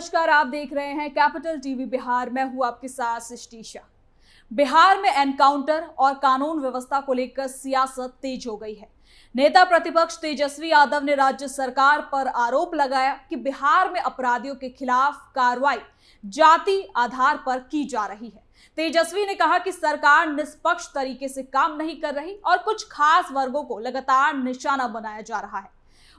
नमस्कार, आप देख रहे हैं कैपिटल टीवी बिहार। मैं हूं आपके साथ सृष्टि शाह। बिहार में एनकाउंटर और कानून व्यवस्था को लेकर सियासत तेज हो गई है। नेता प्रतिपक्ष तेजस्वी यादव ने राज्य सरकार पर आरोप लगाया कि बिहार में अपराधियों के खिलाफ कार्रवाई जाति आधार पर की जा रही है। तेजस्वी ने कहा कि सरकार निष्पक्ष तरीके से काम नहीं कर रही और कुछ खास वर्गों को लगातार निशाना बनाया जा रहा है।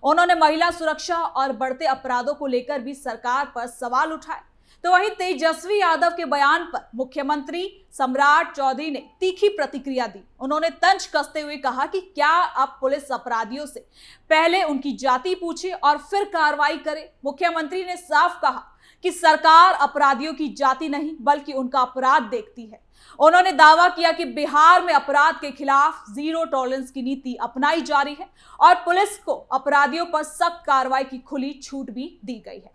उन्होंने महिला सुरक्षा और बढ़ते अपराधों को लेकर भी सरकार पर सवाल उठाए। तो वहीं तेजस्वी यादव के बयान पर मुख्यमंत्री सम्राट चौधरी ने तीखी प्रतिक्रिया दी। उन्होंने तंज कसते हुए कहा कि क्या अब पुलिस अपराधियों से पहले उनकी जाति पूछे और फिर कार्रवाई करे। मुख्यमंत्री ने साफ कहा कि सरकार अपराधियों की जाति नहीं बल्कि उनका अपराध देखती है। उन्होंने दावा किया कि बिहार में अपराध के खिलाफ जीरो टॉलरेंस की नीति अपनाई जा रही है और पुलिस को अपराधियों पर सख्त कार्रवाई की खुली छूट भी दी गई है।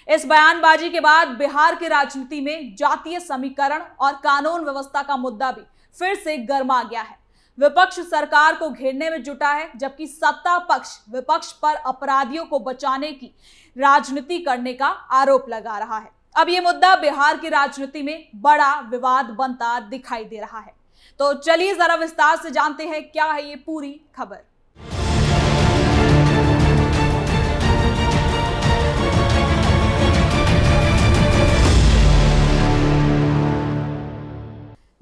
इस बयानबाजी के बाद बिहार की राजनीति में जातीय समीकरण और कानून व्यवस्था का मुद्दा भी फिर से गर्मा गया है। विपक्ष सरकार को घेरने में जुटा है, जबकि सत्ता पक्ष विपक्ष पर अपराधियों को बचाने की राजनीति करने का आरोप लगा रहा है। अब ये मुद्दा बिहार की राजनीति में बड़ा विवाद बनता दिखाई दे रहा है। तो चलिए जरा विस्तार से जानते हैं क्या है ये पूरी खबर।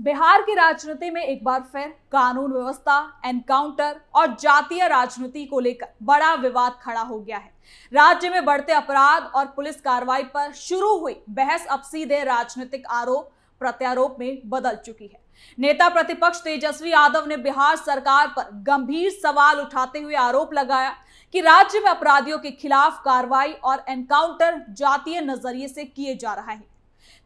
बिहार की राजनीति में एक बार फिर कानून व्यवस्था, एनकाउंटर और जातीय राजनीति को लेकर बड़ा विवाद खड़ा हो गया है। राज्य में बढ़ते अपराध और पुलिस कार्रवाई पर शुरू हुई बहस अब सीधे राजनीतिक आरोप प्रत्यारोप में बदल चुकी है। नेता प्रतिपक्ष तेजस्वी यादव ने बिहार सरकार पर गंभीर सवाल उठाते हुए आरोप लगाया कि राज्य में अपराधियों के खिलाफ कार्रवाई और एनकाउंटर जातीय नजरिए से किए जा रहा है।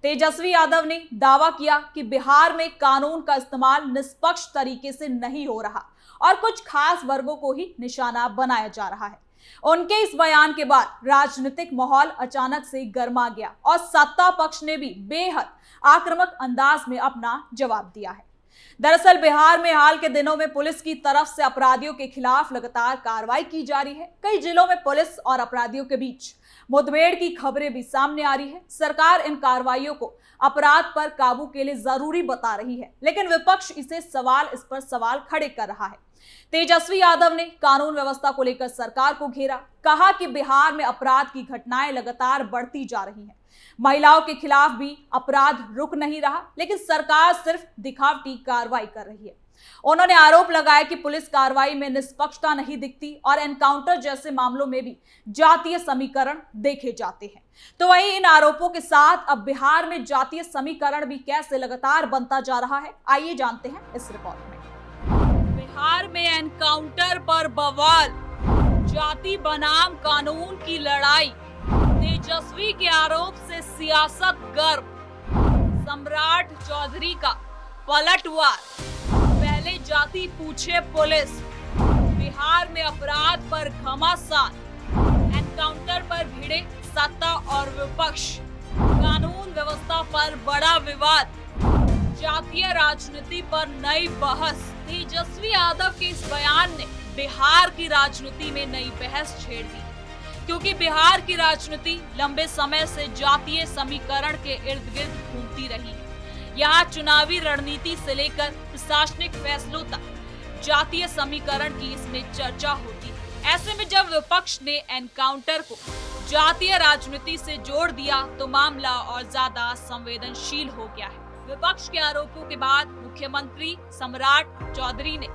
तेजस्वी यादव ने दावा किया कि बिहार में कानून का इस्तेमाल निष्पक्ष तरीके से नहीं हो रहा और कुछ खास वर्गों को ही निशाना बनाया जा रहा है। उनके इस बयान के बाद राजनीतिक माहौल अचानक से गर्मा गया और सत्ता पक्ष ने भी बेहद आक्रामक अंदाज में अपना जवाब दिया है। दरअसल बिहार में हाल के दिनों में पुलिस की तरफ से अपराधियों के खिलाफ लगातार कार्रवाई की जा रही है। कई जिलों में पुलिस और अपराधियों के बीच मुठभेड़ की खबरें भी सामने आ रही है। सरकार इन कार्रवाइयों को अपराध पर काबू के लिए जरूरी बता रही है, लेकिन विपक्ष इस पर सवाल खड़े कर रहा है। तेजस्वी यादव ने कानून व्यवस्था को लेकर सरकार को घेरा, कहा कि बिहार में अपराध की घटनाएं लगातार बढ़ती जा रही हैं। महिलाओं के खिलाफ भी अपराध रुक नहीं रहा, लेकिन सरकार सिर्फ दिखावटी कार्रवाई कर रही है। उन्होंने आरोप लगाया कि पुलिस कार्रवाई में निष्पक्षता नहीं दिखती और एनकाउंटर जैसे मामलों में भी जातीय समीकरण देखे जाते हैं। तो वहीं इन आरोपों के साथ अब बिहार में जातीय समीकरण भी कैसे लगातार बनता जा रहा है, आइए जानते हैं इस रिपोर्ट में। बिहार में एनकाउंटर पर बवाल, जाति बनाम कानून की लड़ाई, तेजस्वी के आरोप से सियासत गर्म, सम्राट चौधरी का पलटवार, पहले जाति पूछे पुलिस, बिहार में अपराध पर घमासान, एनकाउंटर पर भिड़े सत्ता और विपक्ष, कानून व्यवस्था पर बड़ा विवाद, जातीय राजनीति पर नई बहस। तेजस्वी यादव के इस बयान ने बिहार की राजनीति में नई बहस छेड़ दी, क्योंकि बिहार की राजनीति लंबे समय से जातीय समीकरण के इर्द गिर्द घूमती रही है। यहाँ चुनावी रणनीति से लेकर प्रशासनिक फैसलों तक जातीय समीकरण की इसमें चर्चा होती है। ऐसे में जब विपक्ष ने एनकाउंटर को जातीय राजनीति से जोड़ दिया तो मामला और ज्यादा संवेदनशील हो गया है। विपक्ष के आरोपों के बाद मुख्यमंत्री सम्राट चौधरी ने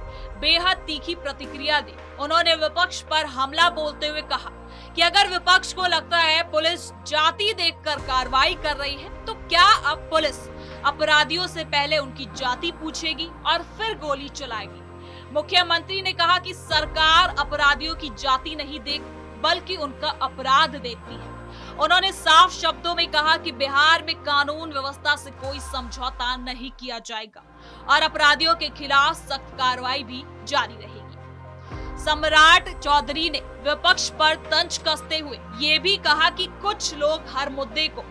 बेहद तीखी प्रतिक्रिया दी। उन्होंने विपक्ष पर हमला बोलते हुए कहा कि अगर विपक्ष को लगता है पुलिस जाति देखकर कार्रवाई कर रही है, तो क्या अब पुलिस अपराधियों से पहले उनकी जाति पूछेगी और फिर गोली चलाएगी। मुख्यमंत्री ने कहा कि सरकार अपराधियों की जाति नहीं बल्कि उनका अपराध देखती है। उन्होंने साफ शब्दों में कहा कि बिहार में कानून व्यवस्था से कोई समझौता नहीं किया जाएगा और अपराधियों के खिलाफ सख्त कार्रवाई भी जारी रहेगी। सम्राट चौधरी ने विपक्ष पर तंज कसते हुए ये भी कहा कि कुछ लोग हर मुद्दे को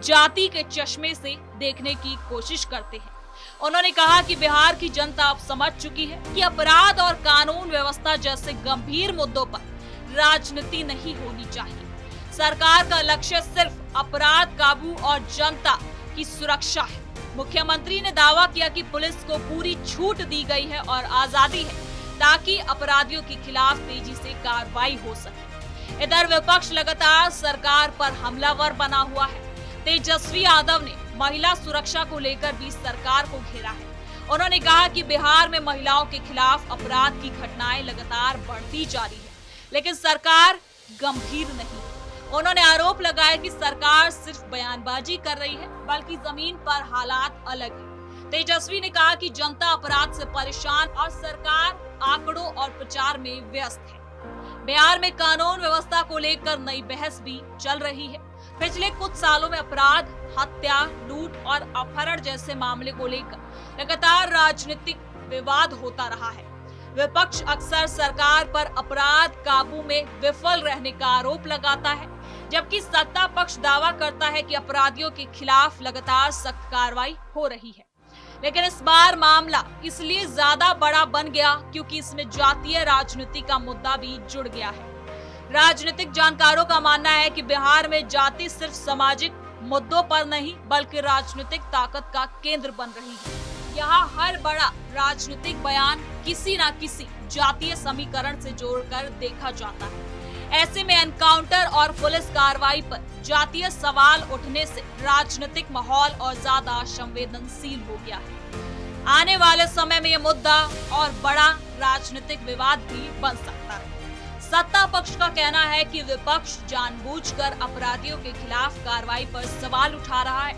जाति के चश्मे से देखने की कोशिश करते हैं। उन्होंने कहा कि बिहार की जनता अब समझ चुकी है कि अपराध और कानून व्यवस्था जैसे गंभीर मुद्दों पर राजनीति नहीं होनी चाहिए। सरकार का लक्ष्य सिर्फ अपराध काबू और जनता की सुरक्षा है। मुख्यमंत्री ने दावा किया कि पुलिस को पूरी छूट दी गई है और आजादी है ताकि अपराधियों के खिलाफ तेजी से कार्रवाई हो सके। इधर विपक्ष लगातार सरकार पर हमलावर बना हुआ है। तेजस्वी यादव ने महिला सुरक्षा को लेकर भी सरकार को घेरा है। उन्होंने कहा कि बिहार में महिलाओं के खिलाफ अपराध की घटनाएं लगातार बढ़ती जा रही है, लेकिन सरकार गंभीर नहीं। उन्होंने आरोप लगाया कि सरकार सिर्फ बयानबाजी कर रही है, बल्कि जमीन पर हालात अलग है। तेजस्वी ने कहा कि जनता अपराध से परेशान और सरकार आंकड़ों और प्रचार में व्यस्त है। बिहार में कानून व्यवस्था को लेकर नई बहस भी चल रही है। पिछले कुछ सालों में अपराध, हत्या, लूट और अपहरण जैसे मामले को लेकर लगातार राजनीतिक विवाद होता रहा है। विपक्ष अक्सर सरकार पर अपराध काबू में विफल रहने का आरोप लगाता है, जबकि सत्ता पक्ष दावा करता है कि अपराधियों के खिलाफ लगातार सख्त कार्रवाई हो रही है। लेकिन इस बार मामला इसलिए ज्यादा बड़ा बन गया क्योंकि इसमें जातीय राजनीति का मुद्दा भी जुड़ गया है। राजनीतिक जानकारों का मानना है कि बिहार में जाति सिर्फ सामाजिक मुद्दों पर नहीं, बल्कि राजनीतिक ताकत का केंद्र बन रही है। यहाँ हर बड़ा राजनीतिक बयान किसी न किसी जातीय समीकरण से जोड़कर देखा जाता है। ऐसे में एनकाउंटर और पुलिस कार्रवाई पर जातीय सवाल उठने से राजनीतिक माहौल और ज्यादा संवेदनशील हो गया है। आने वाले समय में ये मुद्दा और बड़ा राजनीतिक विवाद भी बन सकता है। सत्ता पक्ष का कहना है कि विपक्ष जानबूझकर अपराधियों के खिलाफ कार्रवाई पर सवाल उठा रहा है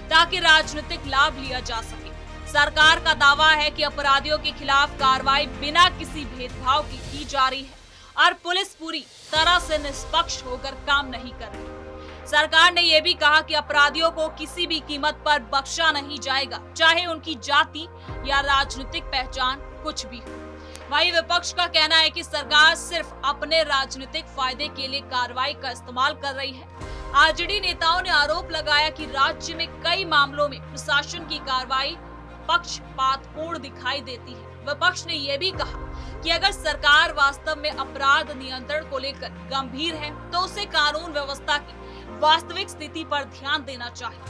ताकि राजनीतिक लाभ लिया जा सके। सरकार का दावा है कि अपराधियों के खिलाफ कार्रवाई बिना किसी भेदभाव की जा रही है और पुलिस पूरी तरह से निष्पक्ष होकर काम नहीं कर रही। सरकार ने यह भी कहा कि अपराधियों को किसी भी कीमत पर बख्शा नहीं जाएगा, चाहे उनकी जाति या राजनीतिक पहचान कुछ भी हो। वहीं विपक्ष का कहना है कि सरकार सिर्फ अपने राजनीतिक फायदे के लिए कार्रवाई का इस्तेमाल कर रही है। आरजेडी नेताओं ने आरोप लगाया कि राज्य में कई मामलों में प्रशासन की कार्रवाई पक्षपातपूर्ण दिखाई देती है। विपक्ष ने यह भी कहा कि अगर सरकार वास्तव में अपराध नियंत्रण को लेकर गंभीर है तो उसे कानून व्यवस्था की वास्तविक स्थिति पर ध्यान देना चाहिए।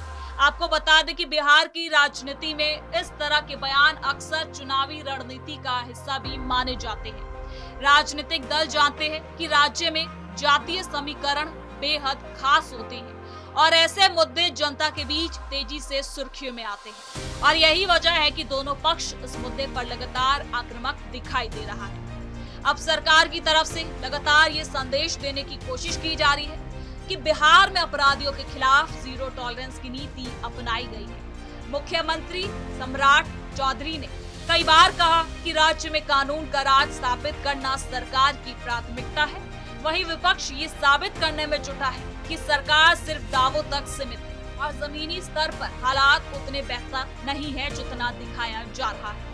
आपको बता दें कि बिहार की राजनीति में इस तरह के बयान अक्सर चुनावी रणनीति का हिस्सा भी माने जाते हैं। राजनीतिक दल जानते हैं कि राज्य में जातीय समीकरण बेहद खास होते हैं और ऐसे मुद्दे जनता के बीच तेजी से सुर्खियों में आते हैं और यही वजह है कि दोनों पक्ष इस मुद्दे पर लगातार आक्रामक दिखाई दे रहा है। अब सरकार की तरफ से लगातार ये संदेश देने की कोशिश की जा रही है कि बिहार में अपराधियों के खिलाफ जीरो टॉलरेंस की नीति अपनाई गई है। मुख्यमंत्री सम्राट चौधरी ने कई बार कहा कि राज्य में कानून का राज स्थापित करना सरकार की प्राथमिकता है। वहीं विपक्ष ये साबित करने में जुटा है कि सरकार सिर्फ दावों तक सीमित है और जमीनी स्तर पर हालात उतने बेहतर नहीं है जितना दिखाया जा रहा है।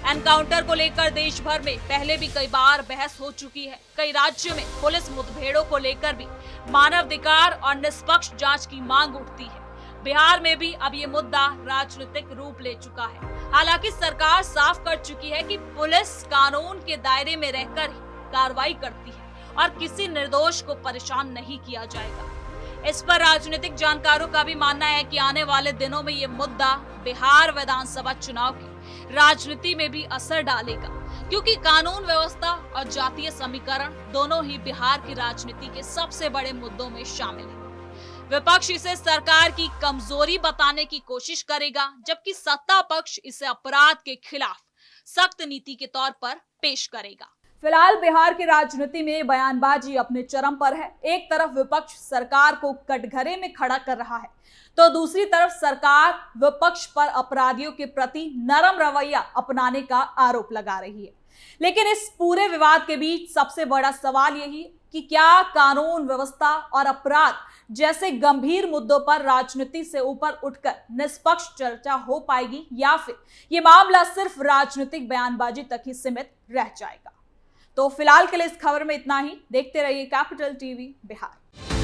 एनकाउंटर को लेकर देश भर में पहले भी कई बार बहस हो चुकी है। कई राज्यों में पुलिस मुठभेड़ों को लेकर भी मानवाधिकार और निष्पक्ष जांच की मांग उठती है। बिहार में भी अब ये मुद्दा राजनीतिक रूप ले चुका है। हालांकि सरकार साफ कर चुकी है कि पुलिस कानून के दायरे में रहकर ही कार्रवाई करती है और किसी निर्दोष को परेशान नहीं किया जाएगा। इस पर राजनीतिक जानकारों का भी मानना है कि आने वाले दिनों में ये मुद्दा बिहार विधानसभा चुनाव की राजनीति में भी असर डालेगा, क्योंकि कानून व्यवस्था और जातीय समीकरण दोनों ही बिहार की राजनीति के सबसे बड़े मुद्दों में शामिल हैं। विपक्ष इसे सरकार की कमजोरी बताने की कोशिश करेगा, जबकि सत्ता पक्ष इसे अपराध के खिलाफ सख्त नीति के तौर पर पेश करेगा। फिलहाल बिहार की राजनीति में बयानबाजी अपने चरम पर है। एक तरफ विपक्ष सरकार को कटघरे में खड़ा कर रहा है, तो दूसरी तरफ सरकार विपक्ष पर अपराधियों के प्रति नरम रवैया अपनाने का आरोप लगा रही है। लेकिन इस पूरे विवाद के बीच सबसे बड़ा सवाल यही कि क्या कानून व्यवस्था और अपराध जैसे गंभीर मुद्दों पर राजनीति से ऊपर उठकर निष्पक्ष चर्चा हो पाएगी, या फिर ये मामला सिर्फ राजनीतिक बयानबाजी तक ही सीमित रह जाएगा। तो फिलहाल के लिए इस खबर में इतना ही। देखते रहिए कैपिटल टीवी बिहार।